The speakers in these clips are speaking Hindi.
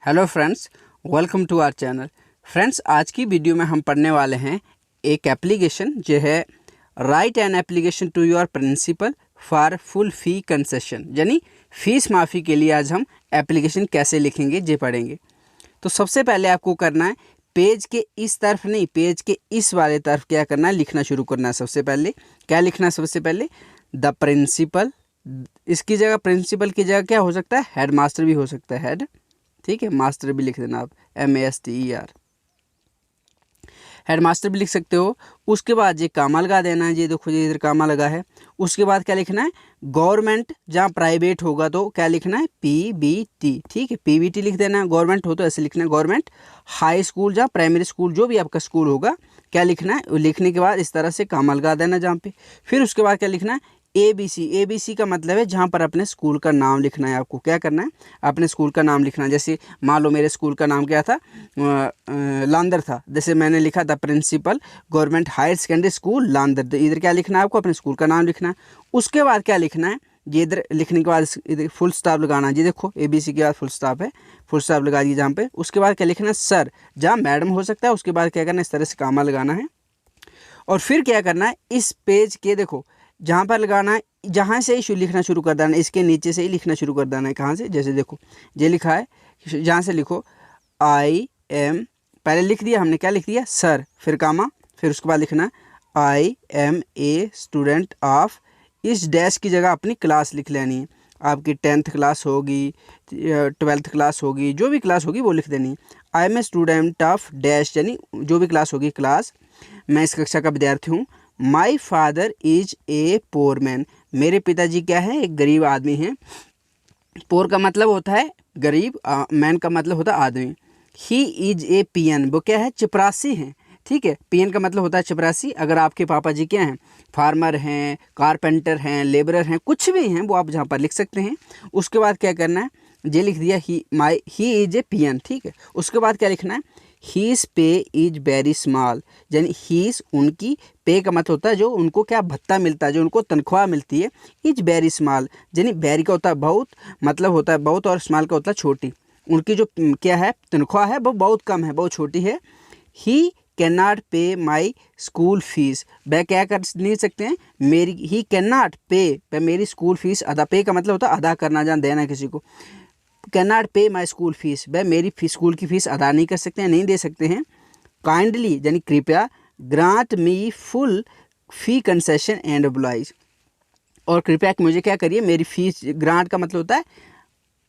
Hello friends, welcome to our channel. Friends, आज की वीडियो में हम पढ़ने वाले हैं एक एप्लीकेशन जो है write an application to your principal for full fee concession, यानी फ़ीस माफ़ी के लिए आज हम एप्लीकेशन कैसे लिखेंगे ये पढ़ेंगे। तो सबसे पहले आपको करना है पेज के इस तरफ नहीं, पेज के इस वाले तरफ क्या करना है, लिखना शुरू करना है। सबसे पहले क्या लिखना है? सबसे पहले द प्रिंसिपल, इसकी जगह प्रिंसिपल की जगह क्या हो सकता है? हेड मास्टर भी हो सकता है, हेड, ठीक है, मास्टर भी लिख देना आप, MASTER, हेड मास्टर भी लिख सकते हो। उसके बाद ये कामा लगा देना है, ये देखो ये इधर कामा लगा है। उसके बाद क्या लिखना है? गवर्नमेंट, जहाँ प्राइवेट होगा तो क्या लिखना है? PBT, ठीक है, PBT लिख देना है। गवर्नमेंट हो तो ऐसे लिखना है, गवर्नमेंट हाई स्कूल, जहाँ प्राइमरी स्कूल जो भी आपका स्कूल होगा, क्या लिखना है? लिखने के बाद इस तरह से कामा लगा देना जहाँ पे। फिर उसके बाद क्या लिखना है? ABC का मतलब है जहाँ पर अपने स्कूल का नाम लिखना है। आपको क्या करना है? अपने स्कूल का नाम लिखना है। जैसे मान लो मेरे स्कूल का नाम क्या था, लांदर था, जैसे मैंने लिखा था principal government higher secondary school Landar, तो इधर क्या लिखना है? आपको अपने स्कूल का नाम लिखना है। उसके बाद क्या लिखना है? ये इधर लिखने के बाद इधर फुल स्टॉप लगाना है। जी देखो ABC के बाद फुल स्टॉप है, फुल स्टॉप लगा दिए जहाँ पे। उसके बाद क्या लिखना है? सर, जहाँ मैडम हो सकता है उसके बाद क्या करना है? इस तरह से कामा लगाना है। और फिर क्या करना है? इस पेज के देखो जहाँ पर लगाना है, जहाँ से ही लिखना शुरू कर देना है, इसके नीचे से ही लिखना शुरू कर देना है। कहाँ से? जैसे देखो ये लिखा है, जहाँ से लिखो I am, पहले लिख दिया हमने, क्या लिख दिया? सर, फिर कामा, फिर उसके बाद लिखना I am a student of, इस डैश की जगह अपनी क्लास लिख लेनी है। आपकी 10th क्लास होगी, 12th क्लास होगी, जो भी क्लास होगी वो लिख देनी है। I am a student of dash, यानी जो भी क्लास होगी क्लास, मैं इस कक्षा का विद्यार्थी हूँ। My father is a poor man, मेरे पिताजी क्या है? एक गरीब आदमी हैं। पोर का मतलब होता है गरीब, मैन का मतलब होता है आदमी। ही इज ए पियन, वो क्या है? चपरासी हैं, ठीक है। पियन का मतलब होता है चपरासी। अगर आपके पापा जी क्या हैं? फार्मर हैं, कारपेंटर हैं, लेबरर हैं, कुछ भी हैं, वो आप जहाँ पर लिख सकते हैं। उसके बाद क्या करना है? ये लिख दिया ही इज ए पियन, ठीक है। उसके बाद क्या लिखना है? हीज पे इज वेरी स्मॉल, यानी हीज, उनकी, पे का मतलब होता है जो उनको क्या भत्ता मिलता है, जो उनको तनख्वाह मिलती है। इज वेरी स्मॉल, यानी वेरी का होता है बहुत, मतलब होता है बहुत, और स्मॉल का होता है छोटी। उनकी जो क्या है तनख्वाह है वो बहुत कम है, बहुत छोटी है। ही कैन नॉट पे माई स्कूल फीस, वह क्या कर नहीं सकते हैं? मेरी, ही कैन नॉट पे, वह मेरी स्कूल फीस अदा, पे का मतलब होता है अदा करना, जान देना किसी को। कैन नॉट पे माई स्कूल फीस, वह मेरी स्कूल की फ़ीस अदा नहीं कर सकते हैं, नहीं दे सकते हैं। काइंडली, यानी कृपया, grant me full fee concession and oblige, और कृपया मुझे क्या करिए, मेरी फ़ीस, ग्रांट का मतलब होता है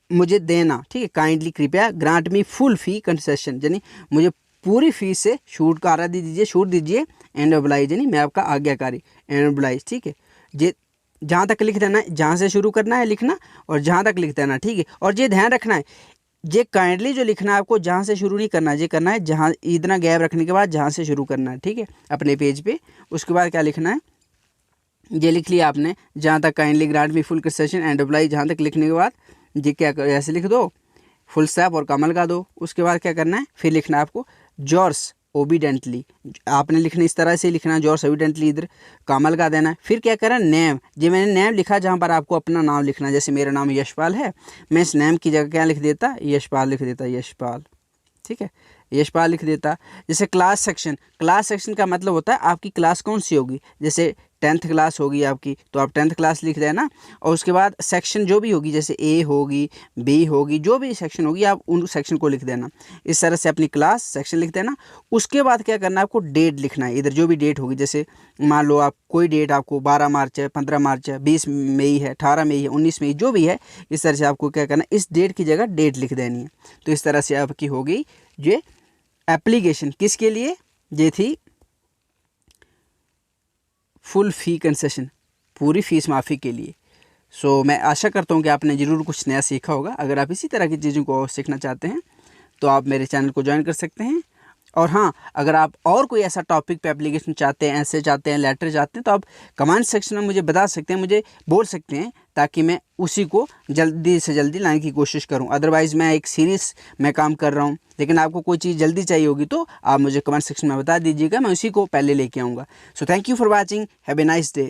मुझे देना, ठीक है। काइंडली, कृपया, ग्रांट मी फुल फ़ी कंसेशन, यानी मुझे पूरी फीस से छूट का आरा दीजिए, छूट दीजिए। एंड ओब्लाइज, यानी मैं आपका आज्ञाकारी, एंड ओब्लाइज, ठीक है। ये जहाँ तक लिख देना है, जहाँ से शुरू करना है लिखना, और जहाँ तक लिख देना, ठीक है। और ये ध्यान रखना है, ये काइंडली जो लिखना है आपको जहाँ से शुरू नहीं करना है, ये करना है जहाँ, इतना गैप रखने के बाद जहाँ से शुरू करना है, ठीक है, अपने पेज पे। उसके बाद क्या लिखना है? ये लिख लिया आपने, जहाँ तक kindly grant me full concession and apply, जहाँ तक लिखने के बाद ये क्या ऐसे लिख दो, फुल स्टॉप और कॉमा लगा दो। उसके बाद क्या करना है? फिर लिखना है आपको जॉर्स ओबीडेंटली, आपने लिखना इस तरह से लिखना है, जॉर्स ओबीडेंटली, इधर कॉमा लगा देना है। फिर क्या करना है? नेम, जो मैंने नेम लिखा जहाँ पर आपको अपना नाम लिखना है, जैसे मेरा नाम यशपाल है, मैं इस नेम की जगह क्या लिख देता? यशपाल लिख देता, यशपाल, ठीक है, यशपाल लिख देता। जैसे क्लास सेक्शन, क्लास सेक्शन का मतलब होता है आपकी क्लास कौन सी होगी, जैसे 10th क्लास होगी आपकी तो आप 10th क्लास लिख देना। और उसके बाद सेक्शन जो भी होगी, जैसे A होगी, B होगी, जो भी सेक्शन होगी आप उन सेक्शन को लिख देना। इस तरह से अपनी क्लास सेक्शन लिख देना। उसके बाद क्या करना है? आपको डेट लिखना है, इधर जो भी डेट होगी, जैसे मान लो आप कोई डेट, आपको 12 मार्च है, 15 मार्च है, 20 मई है, 18 मई है, 19 मई, जो भी है, इस तरह से आपको क्या करना है? इस डेट की जगह डेट लिख देनी है। तो इस तरह से आपकी होगी ये एप्लीकेशन। किसके लिए? ये थी फुल फ़ी कंसेशन, पूरी फ़ीस माफ़ी के लिए। सो मैं आशा करता हूँ कि आपने ज़रूर कुछ नया सीखा होगा। अगर आप इसी तरह की चीज़ों को सीखना चाहते हैं तो आप मेरे चैनल को ज्वाइन कर सकते हैं। और हाँ, अगर आप और कोई ऐसा टॉपिक पे एप्लीकेशन चाहते हैं, ऐसे चाहते हैं, लेटर चाहते हैं, तो आप कमेंट सेक्शन में मुझे बता सकते हैं, मुझे बोल सकते हैं, ताकि मैं उसी को जल्दी से जल्दी लाने की कोशिश करूं। अदरवाइज़ मैं एक सीरीज़ में काम कर रहा हूं, लेकिन आपको कोई चीज़ जल्दी चाहिए होगी तो आप मुझे कमेंट सेक्शन में बता दीजिएगा, मैं उसी को पहले लेके आऊँगा। So thank you for watching, have a nice day.